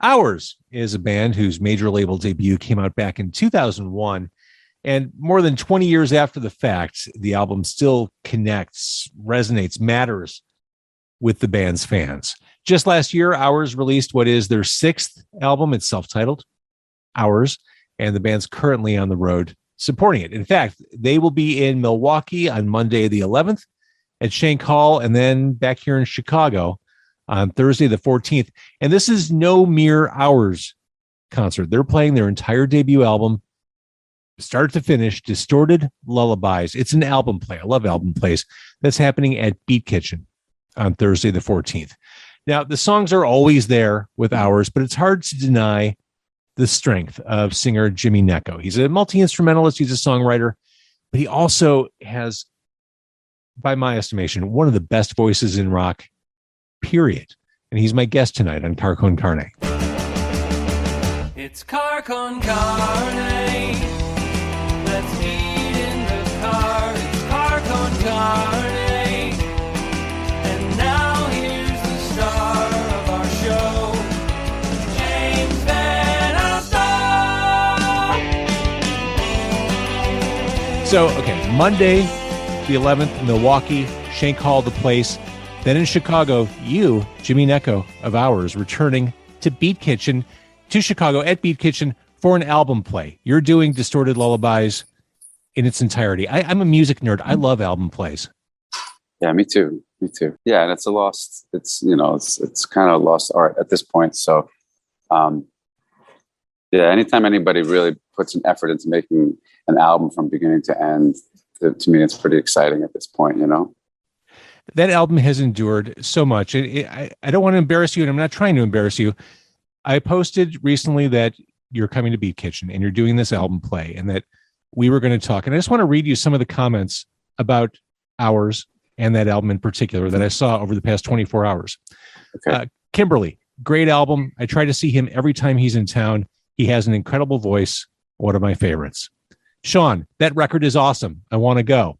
Ours is a band whose major label debut came out back in 2001. And more than 20 years after the fact, the album still connects, resonates, matters with the band's fans. Just last year, Ours released what is their sixth album. It's self-titled, Ours, and the band's currently on the road supporting it. In fact, they will be in Milwaukee on Monday the 11th, at Shank Hall, and then back here in Chicago on Thursday the 14th. And this is no mere Ours concert. They're playing their entire debut album, start to finish, Distorted Lullabies. It's an album play. I love album plays. That's happening at Beat Kitchen on Thursday the 14th. Now, the songs are always there with Ours, but it's hard to deny the strength of singer Jimmy Gnecco. He's a multi-instrumentalist. He's a songwriter, but he also has, by my estimation, one of the best voices in rock, period. And he's my guest tonight on Car Con Carne. It's Car Con Carne. Let's eat in the car. It's Car Con Carne. And now here's the star of our show, James Van Alstyne. So, okay, Monday the 11th, Milwaukee, Shank Hall, the place. Then in Chicago, you, Jimmy Gnecco of Ours, returning to Beat Kitchen, to Chicago at Beat Kitchen for an album play. You're doing Distorted Lullabies in its entirety. I'm a music nerd. I love album plays. Yeah, me too. Me too. Yeah, and it's kind of lost art at this point. So, yeah, anytime anybody really puts an effort into making an album from beginning to end, to me, it's pretty exciting at this point, That album has endured so much. I don't want to embarrass you, and I'm not trying to embarrass you. I posted recently that you're coming to Beat Kitchen and you're doing this album play and that we were going to talk. And I just want to read you some of the comments about Ours and that album in particular that I saw over the past 24 hours. Okay. Kimberly, great album. I try to see him every time he's in town. He has an incredible voice. One of my favorites. Sean, that record is awesome. I want to go.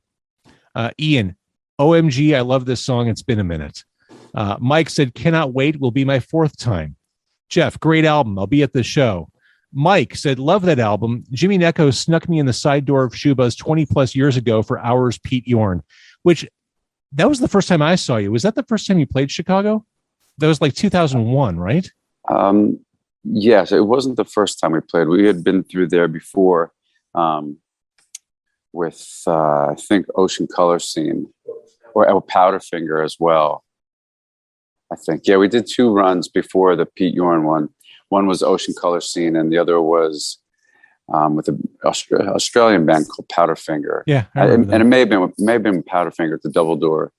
Ian, OMG, I love this song. It's been a minute. Mike said, cannot wait. Will be my fourth time. Jeff, great album. I'll be at the show. Mike said, love that album. Jimmy Gnecco snuck me in the side door of Shuba's 20 plus years ago for Ours Pete Yorn, which that was the first time I saw you. Was that the first time you played Chicago? That was like 2001, right? Yes, it wasn't the first time we played. We had been through there before. With I think Ocean Color Scene or Powderfinger as well. I think, yeah, we did two runs before the Pete Yorn one. One was Ocean Color Scene, and the other was with an Australian band called Powderfinger. Yeah, and it may have been Powderfinger at the Double Door.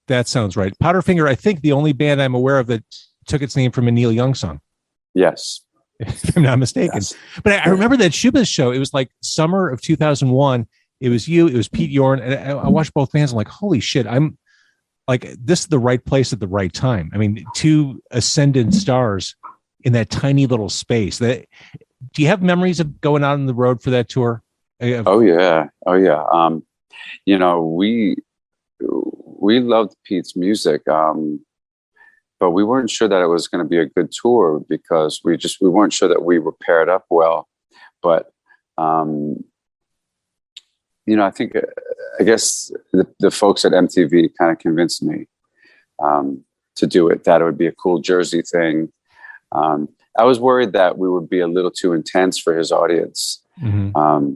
That sounds right. Powderfinger, I think, the only band I'm aware of that took its name from a Neil Young song. Yes. If I'm not mistaken. Yes. But I remember that Shuba's show. It was like summer of 2001. It was you. It was Pete Yorn. And I watched both bands. I'm like, holy shit. I'm like, this is the right place at the right time. I mean, two ascendant stars in that tiny little space. Do you have memories of going out on the road for that tour? Oh yeah. We loved Pete's music. But we weren't sure that it was going to be a good tour because we weren't sure that we were paired up well. But, I guess the folks at MTV kind of convinced me to do it, that it would be a cool Jersey thing. I was worried that we would be a little too intense for his audience. Mm-hmm.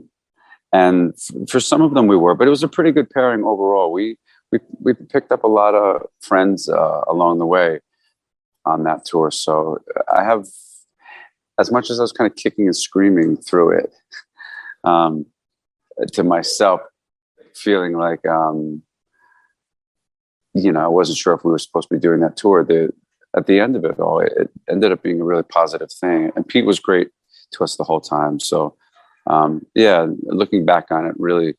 And for some of them we were, but it was a pretty good pairing overall. We picked up a lot of friends along the way on that tour. So I have, as much as I was kind of kicking and screaming through it, to myself, feeling like, I wasn't sure if we were supposed to be doing that tour. At the end of it all, it ended up being a really positive thing. And Pete was great to us the whole time. So, looking back on it, really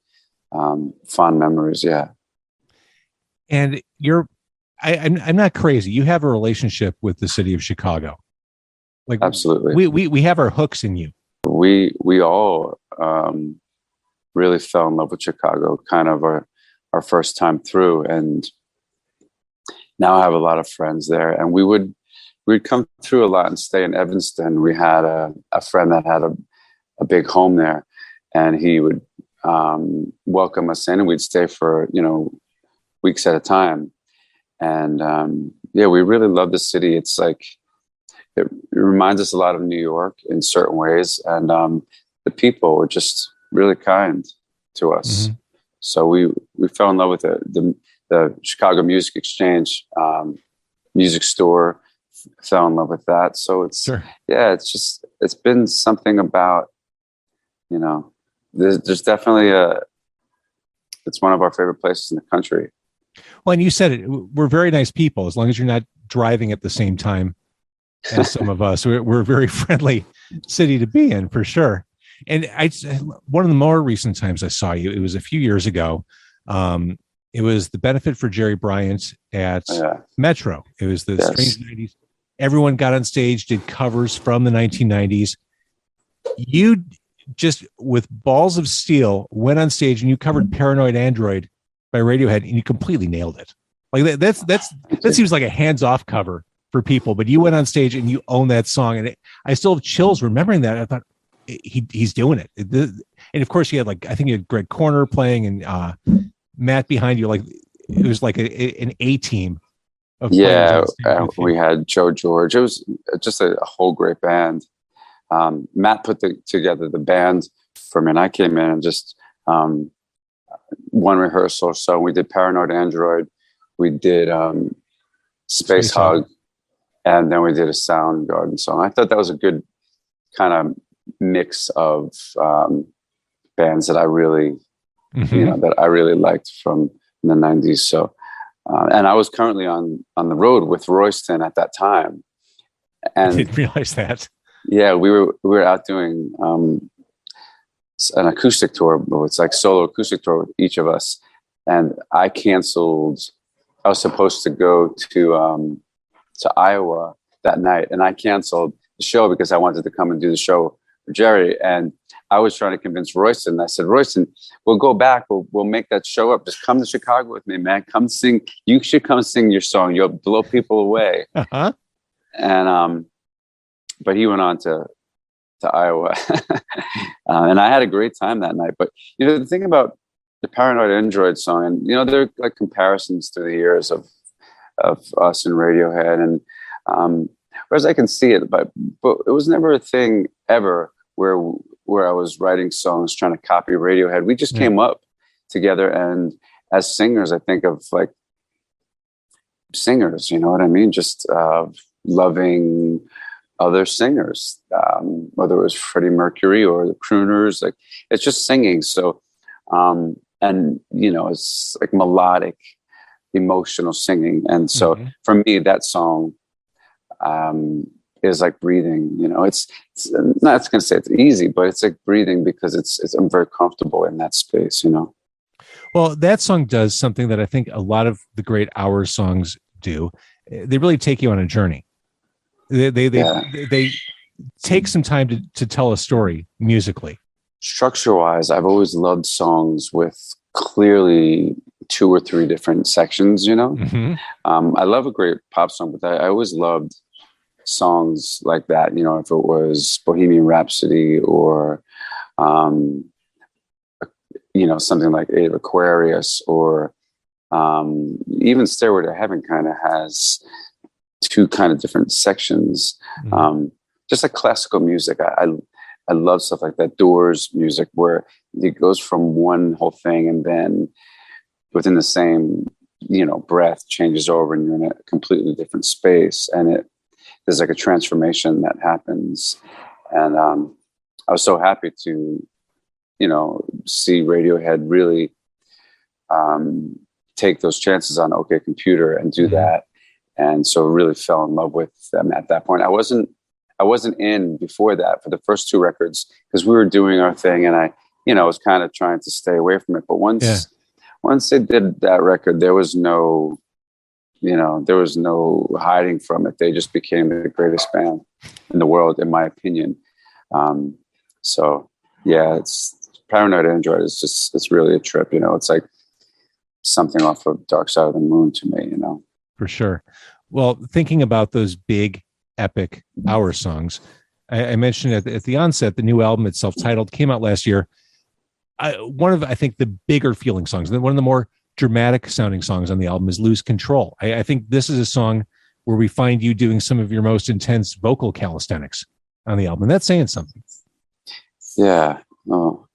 fond memories. Yeah. And I'm not crazy. You have a relationship with the city of Chicago. Like, absolutely. We have our hooks in you. We all really fell in love with Chicago, kind of our first time through. And now I have a lot of friends there, and we would we'd come through a lot and stay in Evanston. We had a friend that had a big home there, and he would welcome us in, and we'd stay for, weeks at a time. And we really love the city. It's like, it reminds us a lot of New York in certain ways. And the people were just really kind to us. Mm-hmm. So we fell in love with it. The Chicago Music Exchange music store, fell in love with that. So it's, sure. It's been something about, there's definitely it's one of our favorite places in the country. Well, and you said it, we're very nice people, as long as you're not driving at the same time as some of us. We're a very friendly city to be in, for sure. And one of the more recent times I saw you, it was a few years ago. It was the benefit for Jerry Bryant at Metro. It was the Strange 90s. Everyone got on stage, did covers from the 1990s. You just, with balls of steel, went on stage and you covered Paranoid Android by Radiohead, and you completely nailed it. Like that seems like a hands-off cover for people, but you went on stage and you owned that song. And I still have chills remembering that. I thought, he's doing it. And of course, you had I think you had Greg Corner playing, and Matt behind you. Like, it was like an A team of players. We had Joe George. It was just a whole great band. Matt put together the band for me, and I came in and just one rehearsal or so. We did Paranoid Android, we did Space Hug, and then we did a Soundgarden song. I thought that was a good kind of mix of bands that I really, that I really liked from the 90s. So, and I was currently on the road with Royston at that time. And I didn't realize that. Yeah, we were out doing an acoustic tour. It's like solo acoustic tour with each of us. And I canceled. I was supposed to go to Iowa that night, and I canceled the show because I wanted to come and do the show for Jerry. And I was trying to convince Royston. I said, Royston, we'll go back. We'll make that show up. Just come to Chicago with me, man. Come sing. You should come sing your song. You'll blow people away. Uh-huh. And but he went on to Iowa, and I had a great time that night. But the thing about the Paranoid Android song, and there are like comparisons through the years of us and Radiohead, and whereas I can see it, but it was never a thing ever where I was writing songs trying to copy Radiohead. We just came up together, and as singers, I think of like singers, you know what I mean? Just loving other singers, whether it was Freddie Mercury or the crooners, like it's just singing. So, and it's like melodic, emotional singing. And so for me, that song is like breathing. It's not going to say it's easy, but it's like breathing because I'm very comfortable in that space. Well, that song does something that I think a lot of the great Hours songs do. They really take you on a journey. They take some time to tell a story musically. Structure-wise, I've always loved songs with clearly 2 or 3 different sections. I love a great pop song, but I always loved songs like that. If it was Bohemian Rhapsody or something like Age of Aquarius, or even Stairway to Heaven kind of has 2 kind of different sections. Just like classical music, I love stuff like that. Doors music, where it goes from one whole thing and then within the same breath changes over and you're in a completely different space, and there's like a transformation that happens. And I was so happy to see Radiohead really take those chances on OK Computer and do that. And so really fell in love with them at that point. I wasn't in before that for the first 2 records because we were doing our thing, and I was kind of trying to stay away from it. But once they did that record, there was no hiding from it. They just became the greatest band in the world, in my opinion. It's Paranoid Android is it's really a trip. It's like something off of Dark Side of the Moon to me. For sure. Well, thinking about those big epic Hours songs. I mentioned at the onset, the new album itself, titled, came out last year. One of, I think, the bigger feeling songs, one of the more dramatic sounding songs on the album is Lose Control. I think this is a song where we find you doing some of your most intense vocal calisthenics on the album. And that's saying something. Yeah. Oh,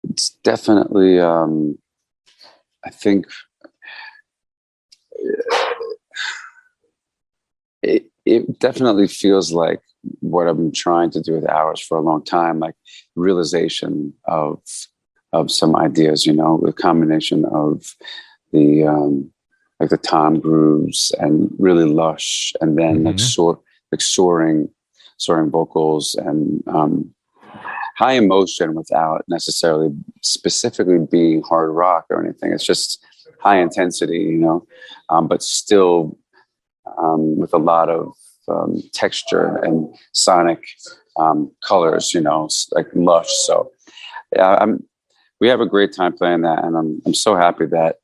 it's definitely, I think it definitely feels like what I've been trying to do with Hours for a long time, like realization of some ideas, you know, a combination of the like the tom grooves and really lush, and then like soaring vocals and high emotion without necessarily specifically being hard rock or anything. It's just high intensity, you know, but still with a lot of texture and sonic colors, you know, like lush. So yeah, we have a great time playing that, and I'm so happy that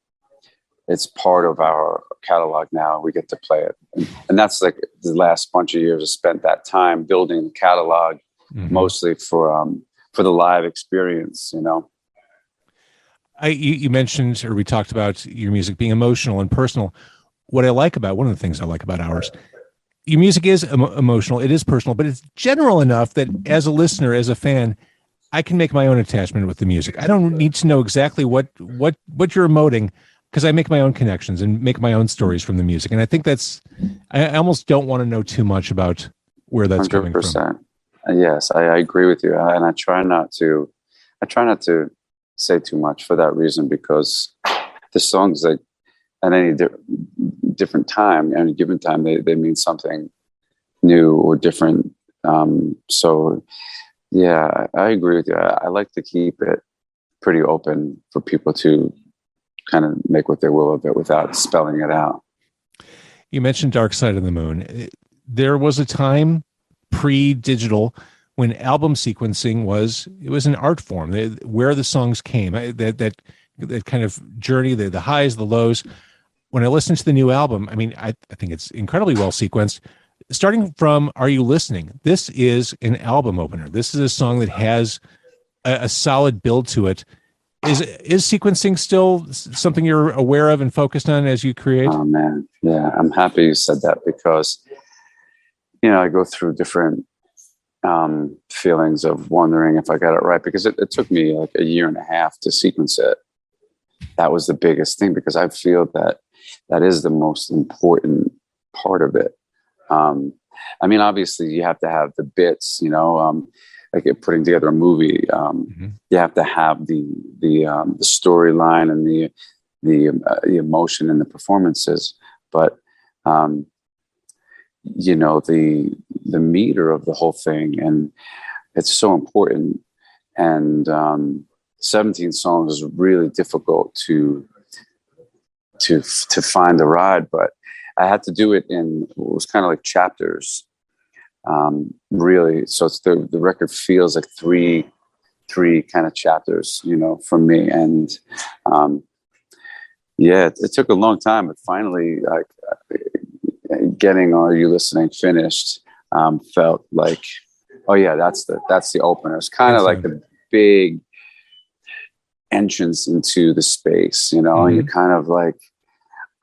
it's part of our catalog now. We get to play it, and that's like the last bunch of years I spent that time building the catalog, mostly for the live experience, you know. You mentioned, or we talked about your music being emotional and personal. One of the things I like about Hours, your music is emotional, it is personal, but it's general enough that as a listener, as a fan, I can make my own attachment with the music. I don't need to know exactly what you're emoting, because I make my own connections and make my own stories from the music. And I think I almost don't want to know too much about where that's 100%. Coming from. Yes, I agree with you. And I try not to say too much for that reason, because the songs, like at any different time, any given time, they mean something new or different. So yeah, I agree with you. I like to keep it pretty open for people to kind of make what they will of it without spelling it out. You mentioned Dark Side of the Moon. There was a time pre-digital when album sequencing was an art form, where the songs came, that kind of journey, the highs, the lows. When I listen to the new album, I mean, I think it's incredibly well sequenced. Starting from Are You Listening? This is an album opener. This is a song that has a solid build to it. Is sequencing still something you're aware of and focused on as you create? Oh man, yeah, I'm happy you said that, because you know, I go through different feelings of wondering if I got it right, because it took me like a year and a half to sequence it. That was the biggest thing, because I feel that is the most important part of it. I mean, obviously you have to have the bits, you know, like putting together a movie. You have to have the storyline and the emotion and the performances, but you know, the meter of the whole thing, and it's so important. And 17 songs is really difficult to find the ride, but I had to do it it was kind of like chapters, really. So it's the record feels like three kind of chapters, you know, for me. And yeah, it took a long time, but finally, like getting Are You Listening finished felt like, oh yeah, that's the opener. It's kind of like the big entrance into the space, you know, and you're kind of like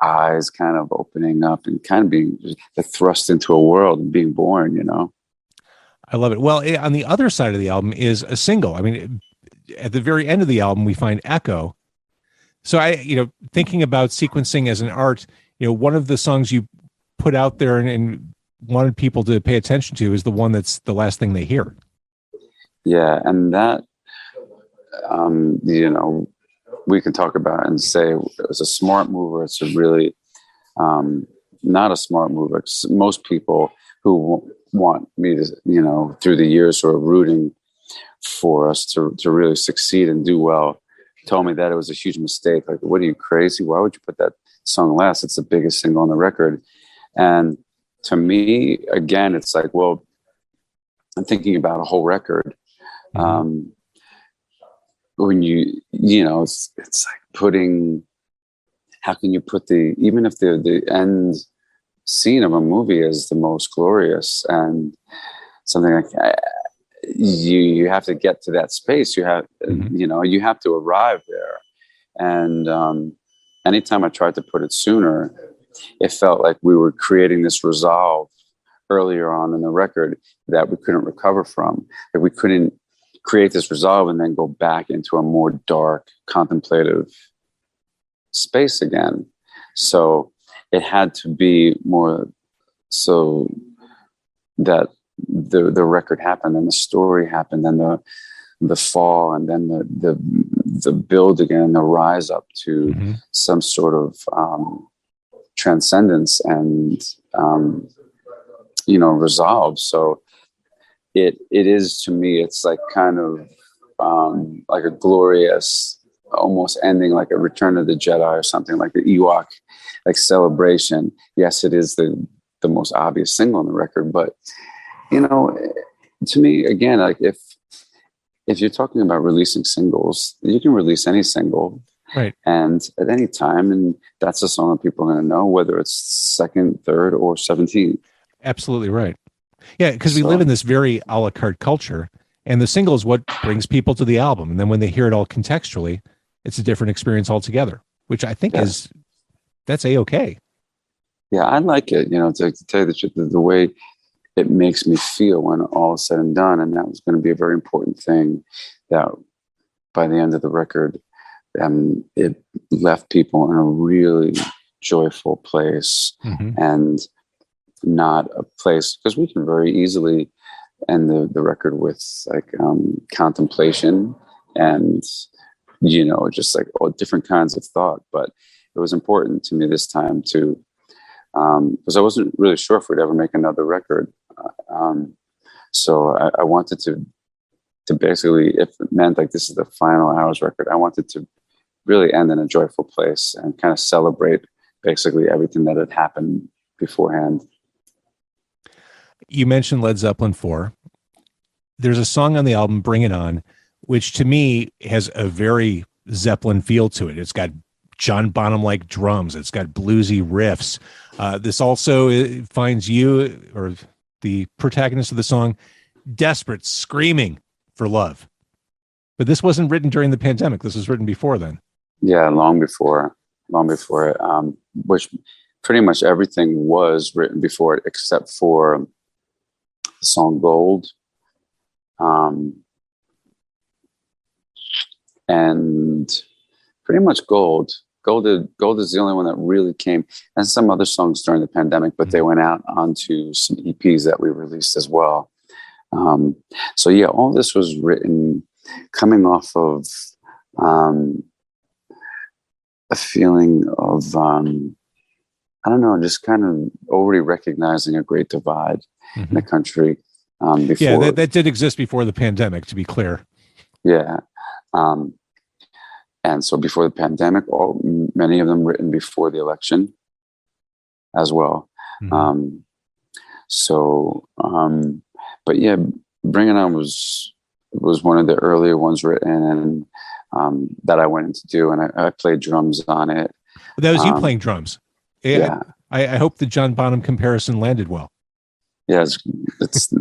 eyes kind of opening up and kind of being thrust into a world and being born, you know. I love it. Well, on the other side of the album is a single. I mean, at the very end of the album, we find Echo. So thinking about sequencing as an art, you know, one of the songs you put out there and wanted people to pay attention to is the one that's the last thing they hear. Yeah. And that, you know, we can talk about it and say it was a smart move, or it's a really not a smart move. Most people who want me to, you know, through the years who are rooting for us to really succeed and do well, told me that it was a huge mistake. Like, what are you, crazy? Why would you put that song last? It's the biggest single on the record. And to me, again, it's like, well, I'm thinking about a whole record. When you know, it's like putting, how can you put even if the end scene of a movie as the most glorious, and something like you have to get to that space. You have, you have to arrive there. And anytime I tried to put it sooner, it felt like we were creating this resolve earlier on in the record that we couldn't recover from. That we couldn't create this resolve and then go back into a more dark, contemplative space again. So it had to be more so that the record happened and the story happened and the fall and then the build again, the rise up to some sort of transcendence and resolve. So it is, to me, it's like kind of like a glorious almost ending, like a Return of the Jedi or something, like the Ewok like celebration. Yes, it is the most obvious single on the record, but to me, again, like if you're talking about releasing singles, you can release any single, right, and at any time, and that's a song that people are going to know, whether it's second, third, or 17th. Absolutely right. Yeah, because we live in this very a la carte culture, and the single is what brings people to the album, and then when they hear it all contextually, it's a different experience altogether, which I think that's A-okay. Yeah, I like it. To tell you the truth, the way it makes me feel when all is said and done, and that was going to be a very important thing. That by the end of the record, it left people in a really joyful place, and not a place, because we can very easily end the record with like contemplation and just like all different kinds of thought. But it was important to me this time to because I wasn't really sure if we'd ever make another record, so I wanted to basically, if it meant like this is the final Hours record, I wanted to really end in a joyful place and kind of celebrate basically everything that had happened beforehand. You mentioned Led Zeppelin 4. There's a song on the album, Bring It On, which to me has a very Zeppelin feel to it. It's got John Bonham-like drums. It's got bluesy riffs. This also finds you, or the protagonist of the song, desperate, screaming for love. But this wasn't written during the pandemic. This was written before then. Yeah, long before it, which pretty much everything was written before it, except for the song Gold. And pretty much Gold is the only one that really came, and some other songs during the pandemic, but they went out onto some EPs that we released as well. So yeah, all this was written coming off of a feeling of I don't know, just kind of already recognizing a great divide in the country. Before, yeah, that did exist before the pandemic, to be clear. Yeah. And so before the pandemic, many of them written before the election as well. But yeah, Bring It On was one of the earlier ones written, and that I went in to do, and I played drums on it. That was you playing drums. Yeah. I hope the John Bonham comparison landed well. Yeah,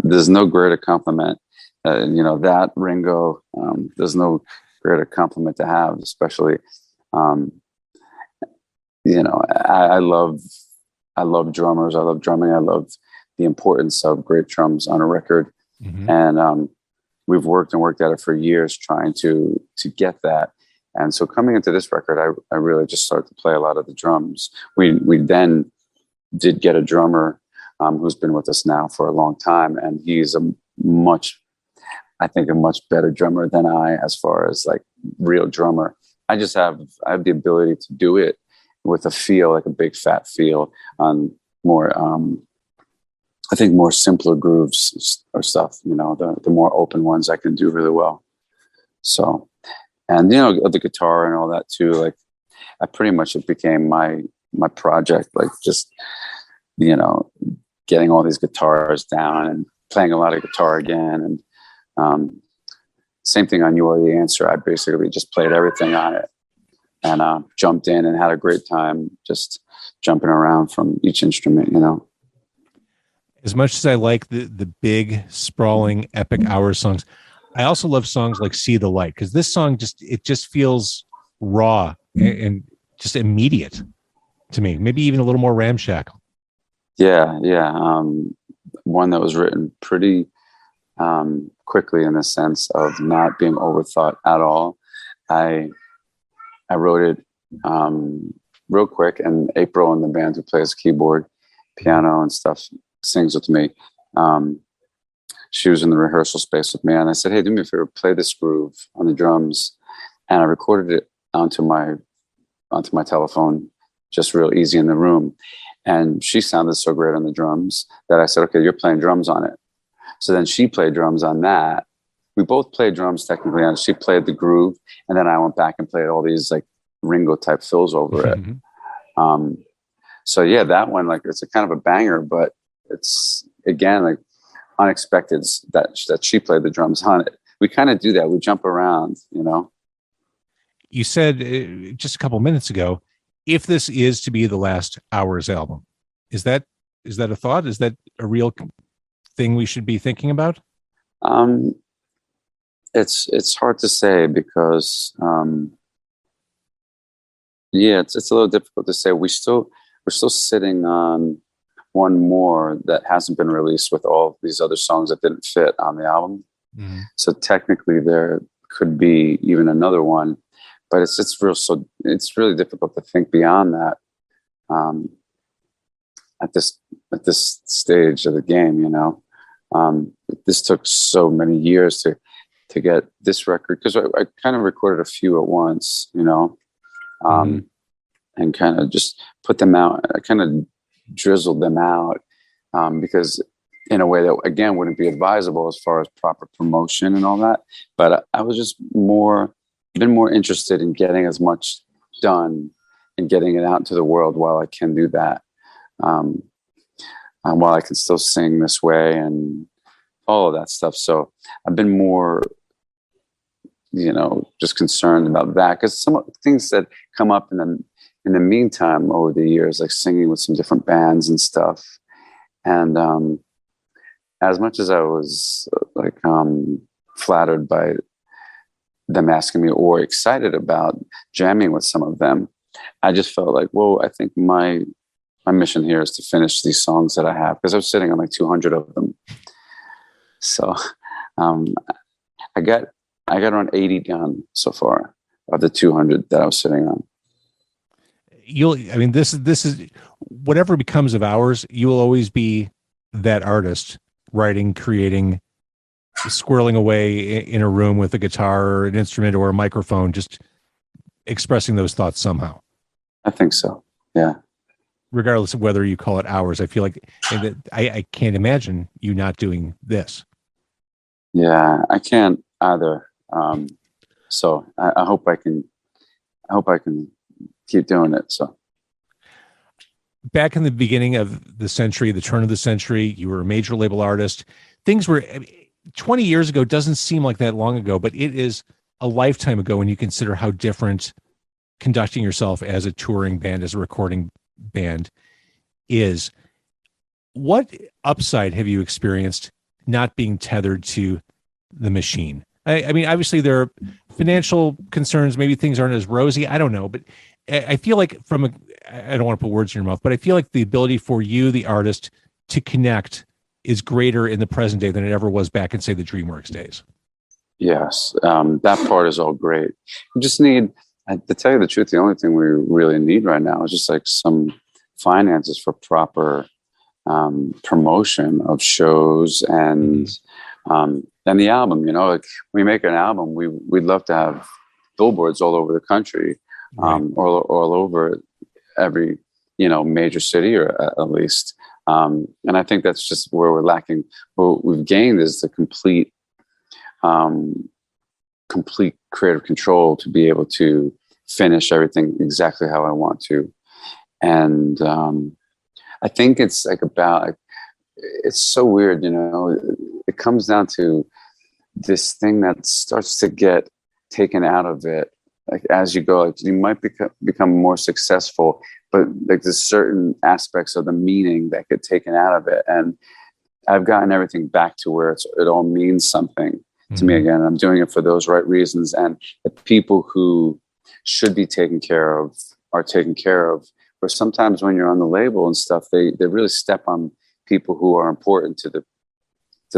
there's no greater compliment. That Ringo, there's no greater compliment to have, especially, I love drummers. I love drumming. I love the importance of great drums on a record. And we've worked at it for years trying to get that. And so coming into this record, I really just started to play a lot of the drums. We then did get a drummer who's been with us now for a long time, and he's a much better drummer than I, as far as like real drummer. I have the ability to do it with a feel, like a big fat feel on more, I think more simpler grooves or stuff, the more open ones I can do really well. So, and, the guitar and all that too, like I pretty much, it became my project, like just, getting all these guitars down and playing a lot of guitar again. And same thing on You Are the Answer. I basically just played everything on it and jumped in and had a great time just jumping around from each instrument, As much as I like the big, sprawling, epic Hours songs, I also love songs like "See the Light" because this song just feels raw and just immediate to me. Maybe even a little more ramshackle. Yeah. One that was written pretty quickly in the sense of not being overthought at all. I wrote it real quick, and April in the band who plays keyboard, piano, and stuff sings with me. She was in the rehearsal space with me, and I said, "Hey, do me a favor, play this groove on the drums," and I recorded it onto my telephone, just real easy in the room. And she sounded so great on the drums that I said, "Okay, you're playing drums on it." So then she played drums on that. We both played drums technically, and she played the groove, and then I went back and played all these like Ringo type fills over it. So yeah, that one, like, it's a kind of a banger, but it's again like unexpected that she played the drums on it. We kind of do that. We jump around, You said just a couple minutes ago, if this is to be the last Hours album, is that a thought? Is that a real thing we should be thinking about? It's hard to say because it's a little difficult to say. We're still sitting on one more that hasn't been released with all these other songs that didn't fit on the album. Mm-hmm. So technically there could be even another one, but it's really difficult to think beyond that at this stage of the game. This took so many years to get this record, because I kind of recorded a few at once, and kind of just put them out. I kind of drizzled them out because in a way that, again, wouldn't be advisable as far as proper promotion and all that. But I was just been more interested in getting as much done and getting it out into the world while I can do that. While I can still sing this way and all of that stuff. So I've been more, just concerned about that, because some of the things that come up in the meantime over the years, like singing with some different bands and stuff. And as much as I was flattered by them asking me or excited about jamming with some of them, I just felt like, whoa, I think my mission here is to finish these songs that I have, because I was sitting on like 200 of them. So I got around 80 done so far of the 200 that I was sitting on. This is whatever becomes of Hours, you will always be that artist writing, creating, squirreling away in a room with a guitar or an instrument or a microphone, just expressing those thoughts somehow. I think so. Yeah. Regardless of whether you call it Hours, I feel like I can't imagine you not doing this. Yeah, I can't either. So I hope I can keep doing it. So back in the beginning of the century, the turn of the century, you were a major label artist. Things were 20 years ago doesn't seem like that long ago, but it is a lifetime ago when you consider how different conducting yourself as a touring band, as a recording band is. What upside have you experienced not being tethered to the machine? I mean, obviously there are financial concerns. Maybe things aren't as rosy. I don't know, but I feel like I don't want to put words in your mouth, but I feel like the ability for you, the artist, to connect is greater in the present day than it ever was back in, say, the DreamWorks days. Yes, that part is all great. We just need, to tell you the truth, the only thing we really need right now is just like some finances for proper promotion of shows and the album. Like, we make an album, we'd love to have billboards all over the country, right. all over every major city, or at least. And I think that's just where we're lacking. What we've gained is the complete creative control to be able to finish everything exactly how I want to. And I think it's like it's so weird, it comes down to this thing that starts to get taken out of it. Like, as you go, like, you might become more successful, but like there's certain aspects of the meaning that get taken out of it. And I've gotten everything back to where it all means something to me again. I'm doing it for those right reasons. And the people who should be taken care of are taken care of. Or sometimes when you're on the label and stuff, they really step on people who are important to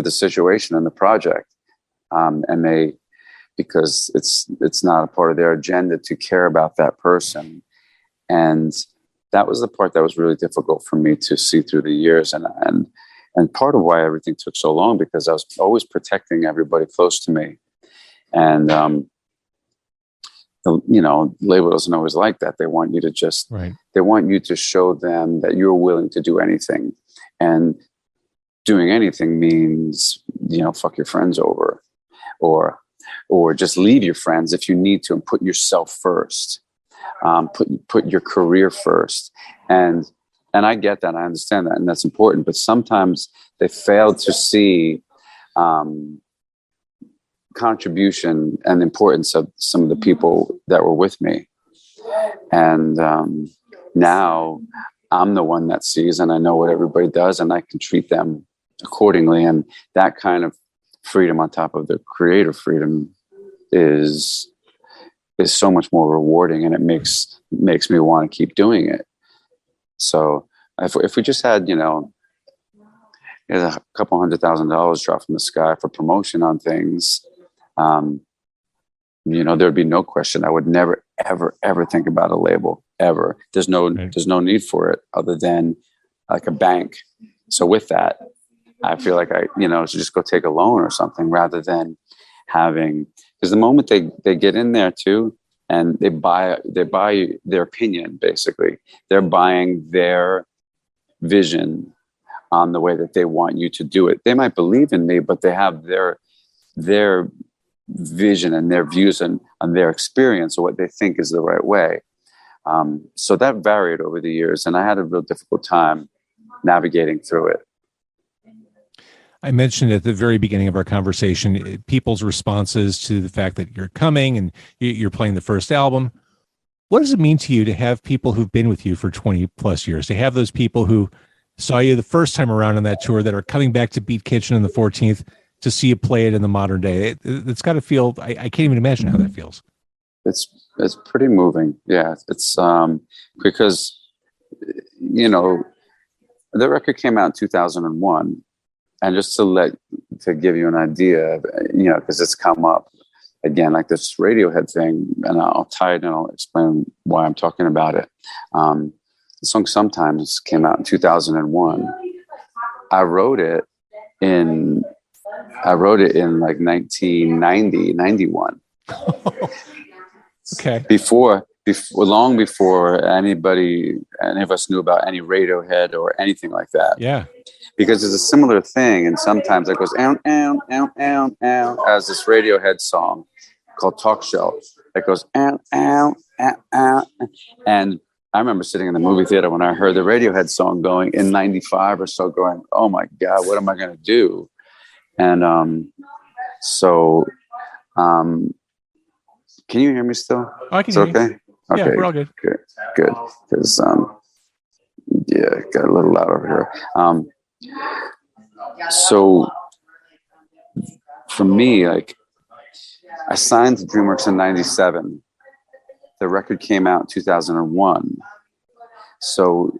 the situation and the project. And because it's not a part of their agenda to care about that person. And that was the part that was really difficult for me to see through the years. And part of why everything took so long, because I was always protecting everybody close to me. And, label doesn't always like that. They want you to they want you to show them that you're willing to do anything. And doing anything means, fuck your friends over, or just leave your friends if you need to, and put yourself first, put your career first. And I get that. I understand that. And that's important. But sometimes they fail to see contribution and importance of some of the people that were with me. And now I'm the one that sees, and I know what everybody does, and I can treat them accordingly. And that kind of freedom on top of the creative freedom is so much more rewarding, and it makes me want to keep doing it. So if we just had, a couple $100,000 drop from the sky for promotion on things, there'd be no question. I would never, ever, ever think about a label ever. There's no need for it other than like a bank. So with that, I feel like I should just go take a loan or something rather than having, because the moment they get in there too, and they buy their opinion, basically, they're buying their vision on the way that they want you to do it. They might believe in me, but they have their vision and their views on their experience or what they think is the right way. So that varied over the years, and I had a real difficult time navigating through it. I mentioned at the very beginning of our conversation, people's responses to the fact that you're coming and you're playing the first album. What does it mean to you to have people who've been with you for 20 plus years, to have those people who saw you the first time around on that tour that are coming back to Beat Kitchen on the 14th to see you play it in the modern day? It's got to feel, I can't even imagine how that feels. It's pretty moving. Yeah. It's because, the record came out in 2001. And just to give you an idea, because it's come up again, like this Radiohead thing, and I'll tie it and I'll explain why I'm talking about it. The song Sometimes came out in 2001. I wrote it in like 1990, 91. Okay. Long before any of us knew about any Radiohead or anything like that. Yeah. Because it's a similar thing, and sometimes it goes ow, ow, ow, ow, ow, as this Radiohead song called Talk Show. It goes ow, ow, ow, ow. And I remember sitting in the movie theater when I heard the Radiohead song going in 95 or so, going, oh my God, what am I going to do? And can you hear me still? Oh, I can hear okay? You. Okay. Yeah, we're all good. Good. Because, it got a little loud over here. So for me, like, I signed to DreamWorks in 97. The record came out in 2001. So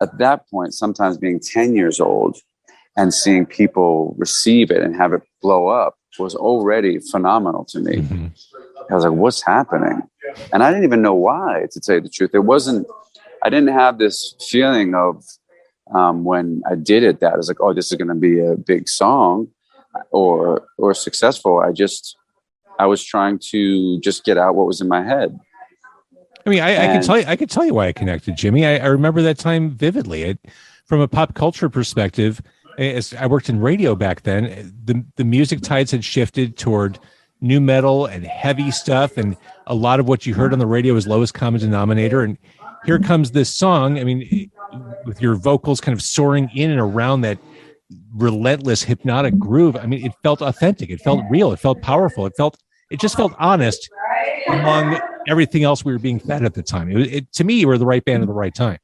at that point, sometimes being 10 years old and seeing people receive it and have it blow up was already phenomenal to me. Mm-hmm. I was like, what's happening? And I didn't even know why, to tell you the truth. I didn't have this feeling of, when I did it, that I was like, oh, this is going to be a big song or successful. I was trying to just get out what was in my head. I mean, I could tell you why I connected, Jimmy. I remember that time vividly. From a pop culture perspective, as I worked in radio back then, the music tides had shifted toward new metal and heavy stuff, and a lot of what you heard on the radio was lowest common denominator. And here comes this song. I mean, with your vocals kind of soaring in and around that relentless hypnotic groove. I mean, it felt authentic. It felt real. It felt powerful. It just felt honest among everything else we were being fed at the time. To me, you were the right band at the right time.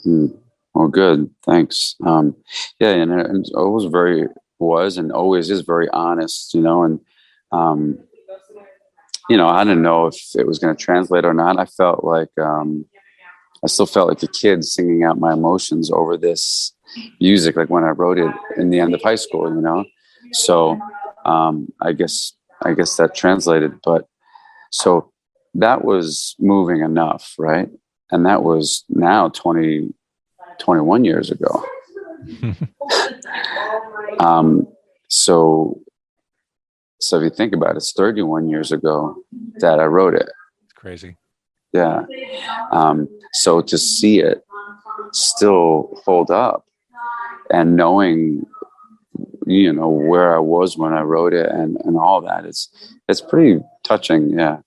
Well, good. Thanks. Yeah, and I was and always is very honest, and I didn't know if it was going to translate or not. I felt like I still felt like a kid singing out my emotions over this music, like when I wrote it in the end of high school, So I guess that translated, but so that was moving enough, right? And that was now 21 years ago. So if you think about it, it's 31 years ago that I wrote it. It's crazy. Yeah. So to see it still hold up and knowing, where I was when I wrote it and all that, it's pretty touching. Yeah.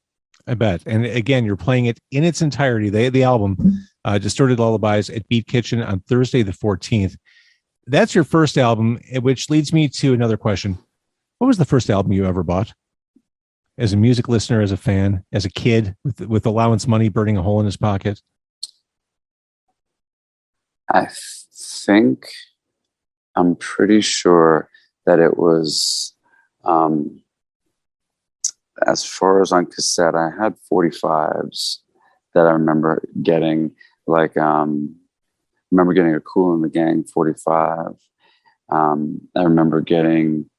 I bet. And again, you're playing it in its entirety. The album, Distorted Lullabies at Beat Kitchen on Thursday, the 14th. That's your first album, which leads me to another question. What was the first album you ever bought? As a music listener, as a fan, as a kid with allowance money burning a hole in his pocket? I'm pretty sure that it was, as far as on cassette, I had 45s that I remember getting, like, remember getting a Kool and the Gang 45. I remember getting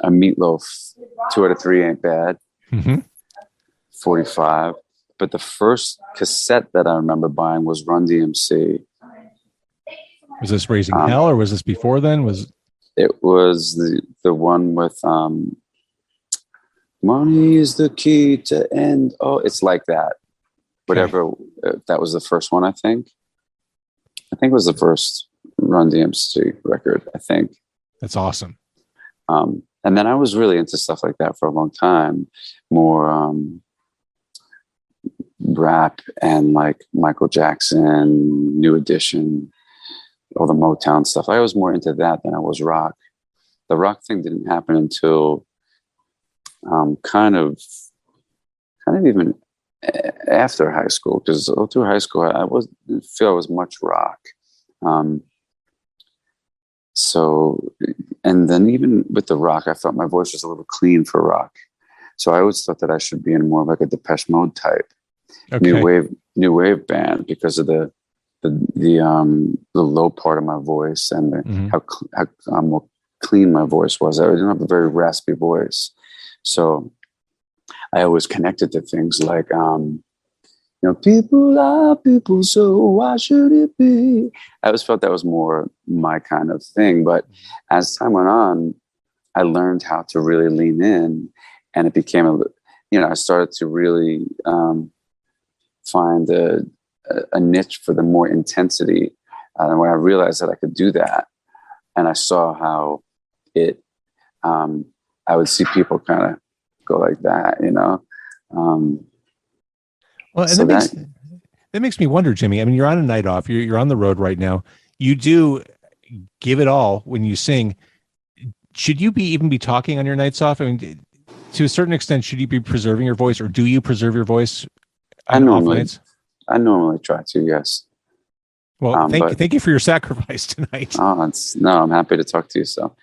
a Meatloaf 2 out of 3 Ain't Bad 45. But the first cassette that I remember buying was Run DMC. Was this Raising Hell, or was this before then? It was the one with money is the key to end. Oh, it's like that. Whatever. That was the first one, I think. It was the first Run DMC record, I think. That's awesome. And then I was really into stuff like that for a long time. More rap and like Michael Jackson, New Edition, all the Motown stuff. I was more into that than I was rock. The rock thing didn't happen until kind of even after high school, because through high school I didn't feel I was much rock. So, and then even with the rock, I felt my voice was a little clean for rock. So I always thought that I should be in more of like a Depeche Mode type, new wave band, because of the low part of my voice and how more clean my voice was. I didn't have a very raspy voice. So I always connected to things like, people are people, so why should it be? I always felt that was more my kind of thing. But as time went on, I learned how to really lean in, and it became I started to really find a niche for the more intensity. And when I realized that I could do that, and I saw how I would see people kind of go like that, Well, and so that makes me wonder, Jimmy. I mean, you're on a night off. You're on the road right now. You do give it all when you sing. Should you even be talking on your nights off? I mean, to a certain extent, should you be preserving your voice, or do you preserve your voice on off nights? I normally try to, yes. Well, thank you for your sacrifice tonight. I'm happy to talk to you. So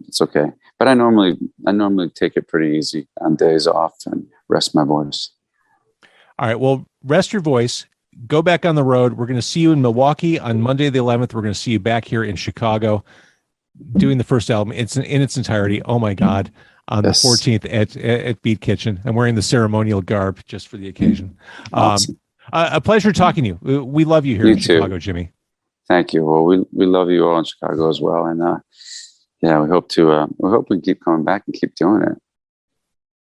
it's okay. But I normally take it pretty easy on days off and rest my voice. All right. Well, rest your voice. Go back on the road. We're going to see you in Milwaukee on Monday the 11th. We're going to see you back here in Chicago doing the first album. It's in its entirety. Oh my God. On the 14th at Beat Kitchen. I'm wearing the ceremonial garb just for the occasion. Awesome. A pleasure talking to you. We love you here in Chicago, Jimmy. Thank you. Well, we love you all in Chicago as well. And we hope we keep coming back and keep doing it.